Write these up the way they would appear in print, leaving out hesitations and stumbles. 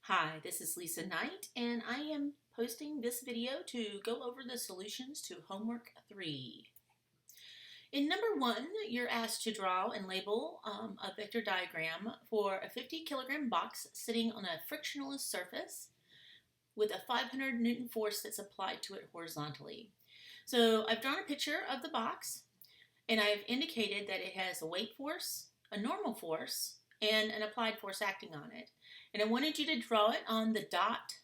Hi, this is Lisa Knight, and I am posting this video to go over the solutions to homework 3. In number 1, you're asked to draw and label a vector diagram for a 50 kilogram box sitting on a frictionless surface with a 500 Newton force that's applied to it horizontally. So I've drawn a picture of the box, and I've indicated that it has a weight force, a normal force, and an applied force acting on it. And I wanted you to draw it on the dot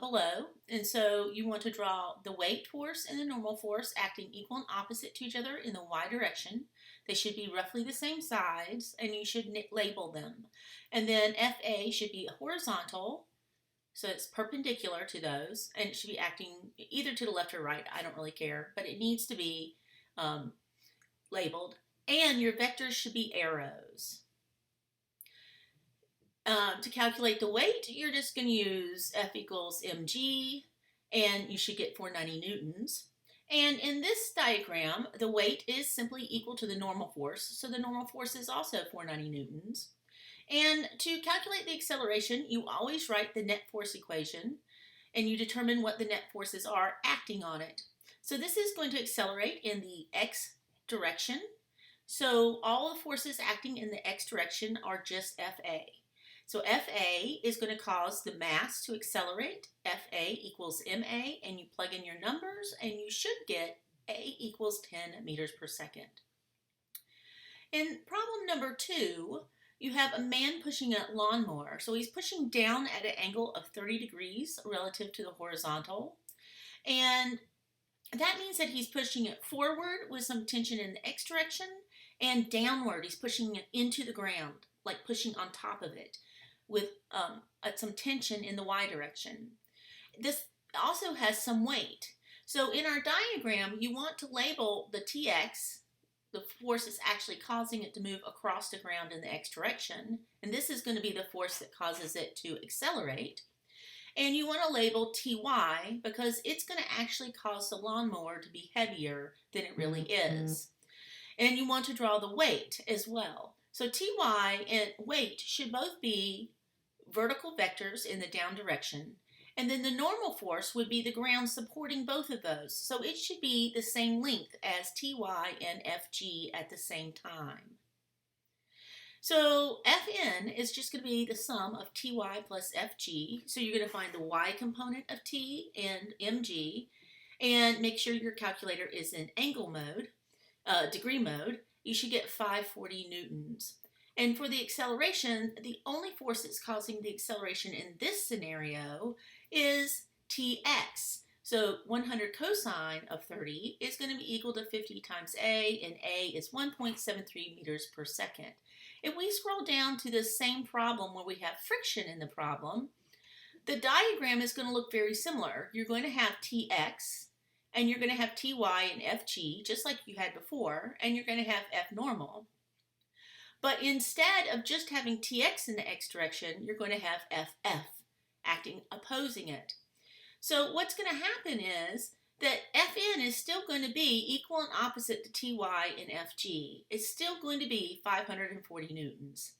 below. And so you want to draw the weight force and the normal force acting equal and opposite to each other in the y direction. They should be roughly the same size, and you should label them. And then FA should be horizontal, so it's perpendicular to those, and it should be acting either to the left or right. I don't really care, but it needs to be labeled. And your vectors should be arrows. To calculate the weight, you're just going to use F equals mg, and you should get 490 newtons. And in this diagram, the weight is simply equal to the normal force, so the normal force is also 490 newtons. And to calculate the acceleration, you always write the net force equation, and you determine what the net forces are acting on it. So this is going to accelerate in the x direction. So all the forces acting in the x direction are just FA. So FA is going to cause the mass to accelerate. FA equals MA, and you plug in your numbers, and you should get A equals 10 meters per second. In problem number 2, you have a man pushing a lawnmower. So he's pushing down at an angle of 30 degrees relative to the horizontal. And that means that he's pushing it forward with some tension in the x direction, and downward he's pushing it into the ground, like pushing on top of it, with some tension in the y direction. This also has some weight. So in our diagram, you want to label the Tx, the force that's actually causing it to move across the ground in the x direction, and this is going to be the force that causes it to accelerate. And you want to label Ty because it's going to actually cause the lawnmower to be heavier than it really is. And you want to draw the weight as well. So Ty and weight should both be vertical vectors in the down direction. And then the normal force would be the ground supporting both of those. So it should be the same length as Ty and Fg at the same time. So Fn is just going to be the sum of Ty plus Fg. So you're going to find the y component of T and Mg, and make sure your calculator is in angle mode, degree mode. You should get 540 newtons. And for the acceleration, the only force that's causing the acceleration in this scenario is Tx. So 100 cosine of 30 is going to be equal to 50 times A, and A is 1.73 meters per second. If we scroll down to the same problem where we have friction in the problem, the diagram is going to look very similar. You're going to have Tx, and you're going to have Ty and Fg, just like you had before, and you're going to have F normal. But instead of just having Tx in the x direction, you're going to have Ff acting opposing it. So what's going to happen is that Fn is still going to be equal and opposite to Ty and Fg. It's still going to be 540 newtons.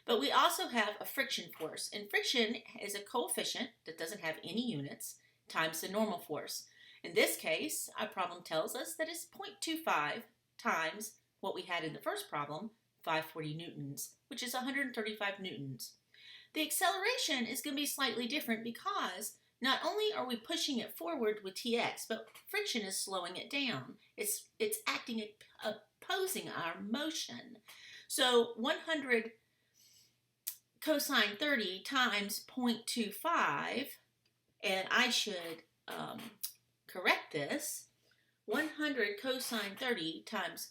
But we also have a friction force, and friction is a coefficient that doesn't have any units times the normal force. In this case, our problem tells us that it's 0.25 times what we had in the first problem, 540 newtons, which is 135 newtons. The acceleration is going to be slightly different because not only are we pushing it forward with Tx, but friction is slowing it down. It's acting opposing our motion. So 100 cosine 30 times 0.25, and I should correct this, 100 cosine 30 times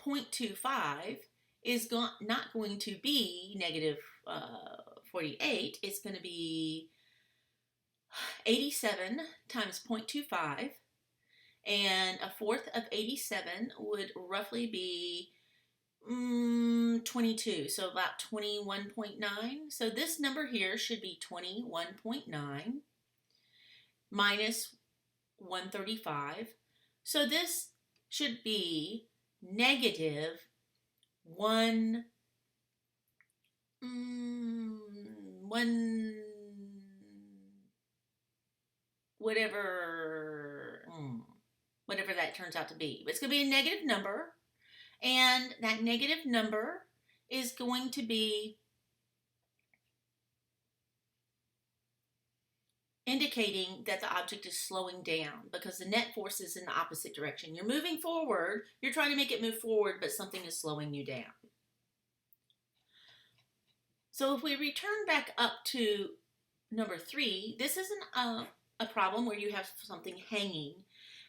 0.25 is not going to be negative 48. It's going to be 87 times 0.25, and a fourth of 87 would roughly be 22, so about 21.9. So this number here should be 21.9 minus 135. So this should be negative 1 whatever, whatever that turns out to be. But it's going to be a negative number, and that negative number is going to be indicating that the object is slowing down because the net force is in the opposite direction. You're moving forward, you're trying to make it move forward, but something is slowing you down. So if we return back up to number 3, this isn't a problem where you have something hanging.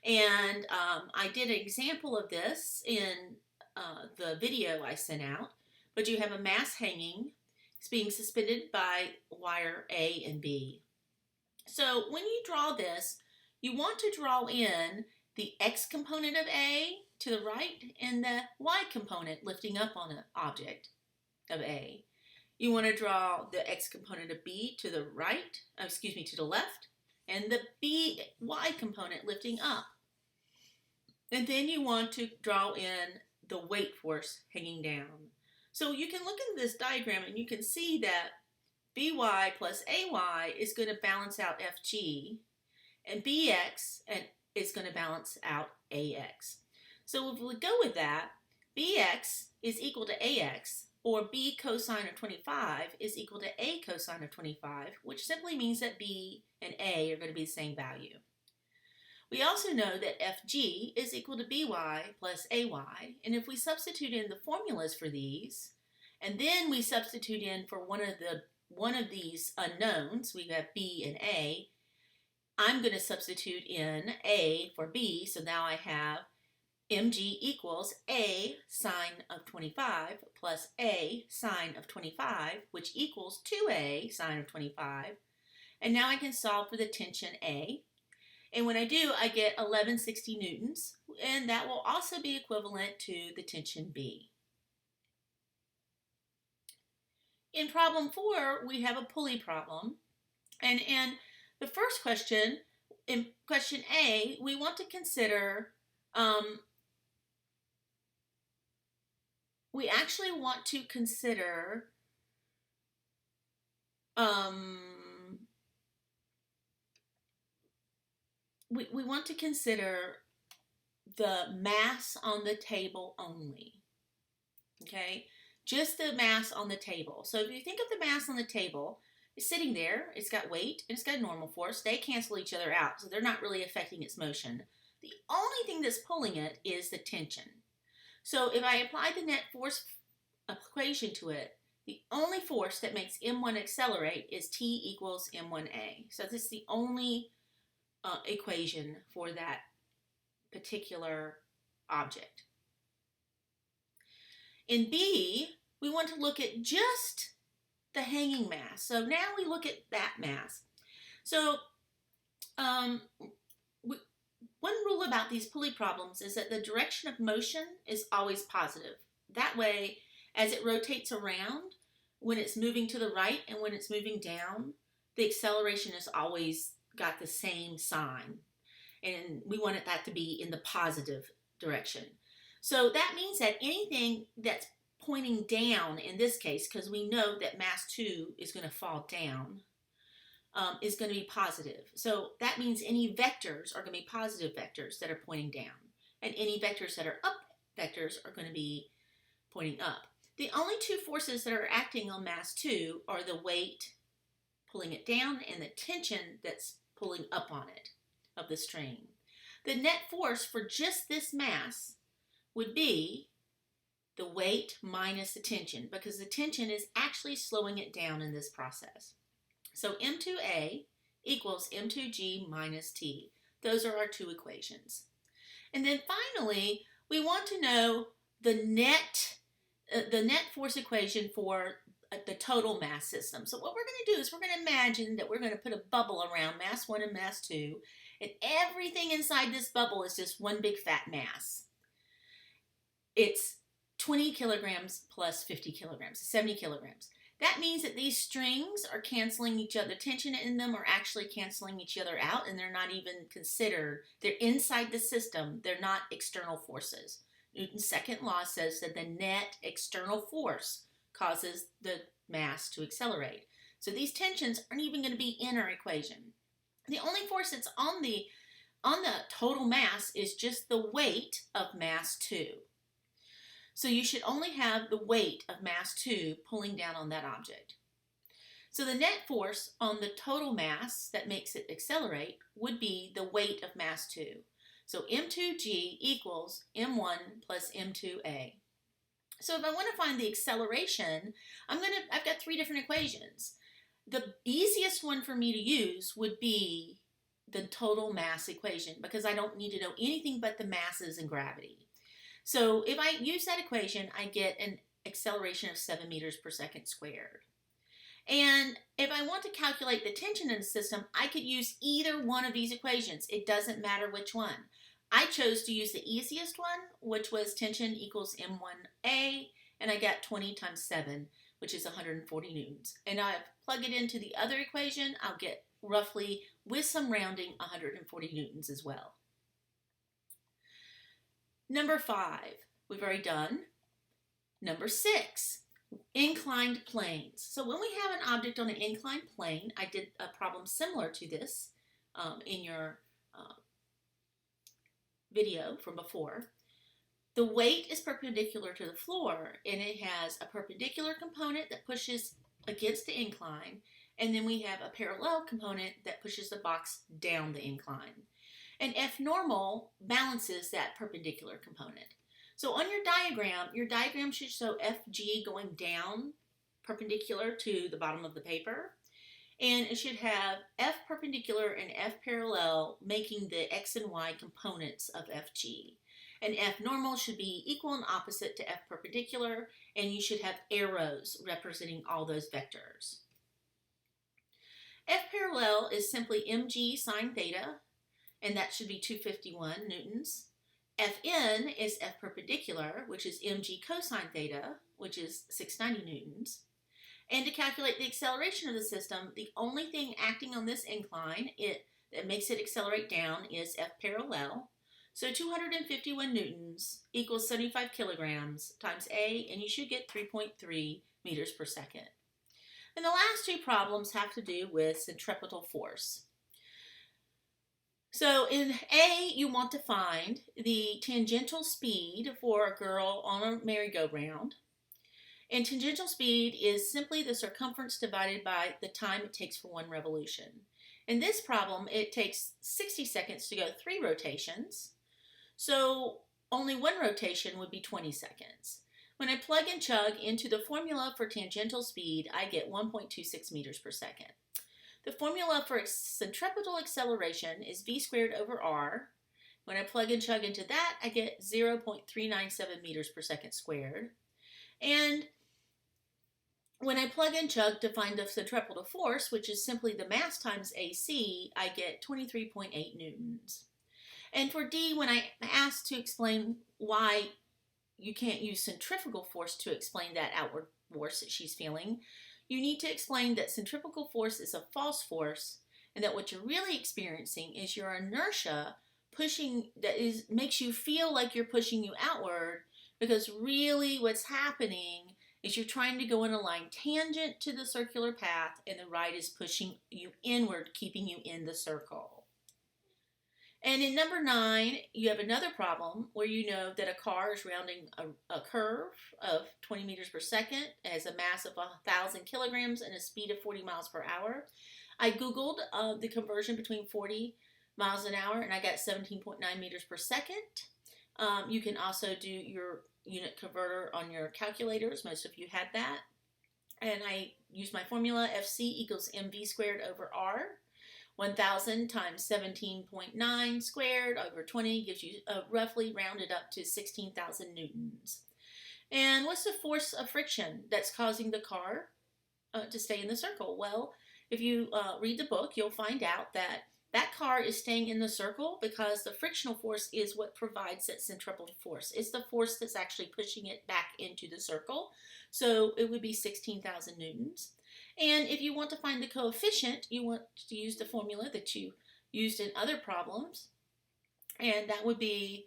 And I did an example of this in the video I sent out, but you have a mass hanging. It's being suspended by wire A and B. So when you draw this, you want to draw in the X component of A to the right and the Y component lifting up on an object of A. You want to draw the X component of B to the right, to the left, and the Y component lifting up. And then you want to draw in the weight force hanging down. So you can look at this diagram and you can see that BY plus AY is going to balance out FG, and BX is going to balance out AX. So if we go with that, BX is equal to AX, or B cosine of 25 is equal to A cosine of 25, which simply means that B and A are going to be the same value. We also know that FG is equal to BY plus AY, and if we substitute in the formulas for these, and then we substitute in for one of these unknowns, we have B and A, I'm going to substitute in A for B, so now I have mg equals A sine of 25 plus A sine of 25, which equals 2A sine of 25. And now I can solve for the tension A. And when I do, I get 1160 newtons, and that will also be equivalent to the tension B. In problem 4, we have a pulley problem. And in the first question, in question A, we want to consider, we actually want to consider we want to consider the mass on the table only, okay? Just the mass on the table. So if you think of the mass on the table, it's sitting there, it's got weight, and it's got normal force. They cancel each other out, so they're not really affecting its motion. The only thing that's pulling it is the tension. So if I apply the net force equation to it, the only force that makes M1 accelerate is T equals M1A. So this is the only equation for that particular object. In B, we want to look at just the hanging mass. So now we look at that mass. So one rule about these pulley problems is that the direction of motion is always positive. That way, as it rotates around, when it's moving to the right and when it's moving down, the acceleration is always got the same sign. And we want that to be in the positive direction. So that means that anything that's pointing down in this case, because we know that mass 2 is going to fall down, is going to be positive. So that means any vectors are going to be positive vectors that are pointing down. And any vectors that are up vectors are going to be pointing up. The only two forces that are acting on mass 2 are the weight pulling it down and the tension that's pulling up on it of the strain. The net force for just this mass would be the weight minus the tension, because the tension is actually slowing it down in this process. So M2A equals M2G minus T. Those are our two equations. And then finally, we want to know the net force equation for the total mass system. So what we're going to do is we're going to imagine that we're going to put a bubble around mass 1 and mass 2, and everything inside this bubble is just one big fat mass. It's 20 kilograms plus 50 kilograms, 70 kilograms. That means that these strings are canceling each other. The tension in them are actually canceling each other out, and they're not even considered. They're inside the system. They're not external forces. Newton's second law says that the net external force causes the mass to accelerate. So these tensions aren't even going to be in our equation. The only force that's on the total mass is just the weight of mass 2. So you should only have the weight of mass 2 pulling down on that object. So the net force on the total mass that makes it accelerate would be the weight of mass 2. So m2g equals m1 plus m2a. So if I want to find the acceleration, I've got 3 different equations. The easiest one for me to use would be the total mass equation because I don't need to know anything but the masses and gravity. So if I use that equation, I get an acceleration of 7 meters per second squared. And if I want to calculate the tension in the system, I could use either one of these equations. It doesn't matter which one. I chose to use the easiest one, which was tension equals m1a, and I got 20 times 7, which is 140 newtons. And I plug it into the other equation, I'll get roughly, with some rounding, 140 newtons as well. Number 5, we've already done. Number 6, inclined planes. So when we have an object on an inclined plane, I did a problem similar to this in your video from before. The weight is perpendicular to the floor, and it has a perpendicular component that pushes against the incline, and then we have a parallel component that pushes the box down the incline. And F normal balances that perpendicular component. So on your diagram should show FG going down perpendicular to the bottom of the paper. And it should have F perpendicular and F parallel making the X and Y components of FG. And F normal should be equal and opposite to F perpendicular, and you should have arrows representing all those vectors. F parallel is simply mg sine theta, and that should be 251 newtons. Fn is F perpendicular, which is mg cosine theta, which is 690 newtons. And to calculate the acceleration of the system, the only thing acting on this incline that makes it accelerate down is F parallel. So 251 newtons equals 75 kilograms times A, and you should get 3.3 meters per second. And the last 2 problems have to do with centripetal force. So in A, you want to find the tangential speed for a girl on a merry-go-round. And tangential speed is simply the circumference divided by the time it takes for 1 revolution. In this problem, it takes 60 seconds to go 3 rotations. So only 1 rotation would be 20 seconds. When I plug and chug into the formula for tangential speed, I get 1.26 meters per second. The formula for centripetal acceleration is v squared over r. When I plug and chug into that, I get 0.397 meters per second squared. And when I plug and chug to find the centripetal force, which is simply the mass times AC, I get 23.8 newtons. And for D, when I asked to explain why you can't use centrifugal force to explain that outward force that she's feeling, you need to explain that centrifugal force is a false force, and that what you're really experiencing is your inertia makes you feel like you're pushing you outward, because really what's happening is you're trying to go in a line tangent to the circular path, and the right is pushing you inward, keeping you in the circle. And in number 9, you have another problem where you know that a car is rounding a curve of 20 meters per second, it has a mass of 1,000 kilograms and a speed of 40 miles per hour. I Googled the conversion between 40 miles an hour, and I got 17.9 meters per second. You can also do your unit converter on your calculators. Most of you had that. And I use my formula, FC equals mv squared over r. 1,000 times 17.9 squared over 20 gives you roughly rounded up to 16,000 newtons. And what's the force of friction that's causing the car to stay in the circle? Well, if you read the book, you'll find out that that car is staying in the circle because the frictional force is what provides that centripetal force. It's the force that's actually pushing it back into the circle. So it would be 16,000 newtons. And if you want to find the coefficient, you want to use the formula that you used in other problems. And that would be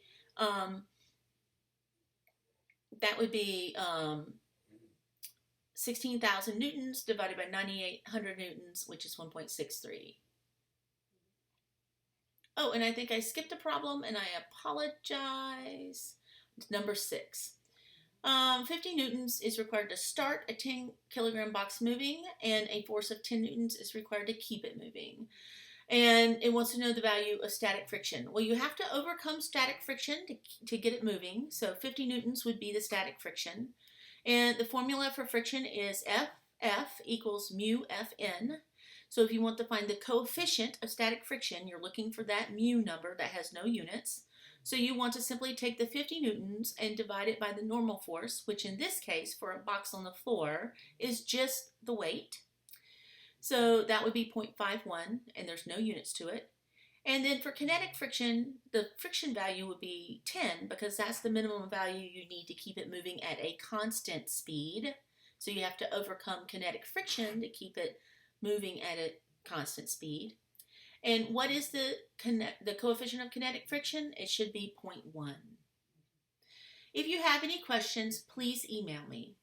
16,000 newtons divided by 9,800 newtons, which is 1.63. Oh, and I think I skipped a problem, and I apologize. It's number 6. 50 newtons is required to start a 10 kilogram box moving, and a force of 10 newtons is required to keep it moving. And it wants to know the value of static friction. Well, you have to overcome static friction to get it moving. So 50 newtons would be the static friction. And the formula for friction is F equals mu Fn. So if you want to find the coefficient of static friction, you're looking for that mu number that has no units. So you want to simply take the 50 newtons and divide it by the normal force, which in this case, for a box on the floor, is just the weight. So that would be 0.51, and there's no units to it. And then for kinetic friction, the friction value would be 10, because that's the minimum value you need to keep it moving at a constant speed. So you have to overcome kinetic friction to keep it moving at a constant speed. And what is the coefficient of kinetic friction? It should be 0.1. If you have any questions, please email me.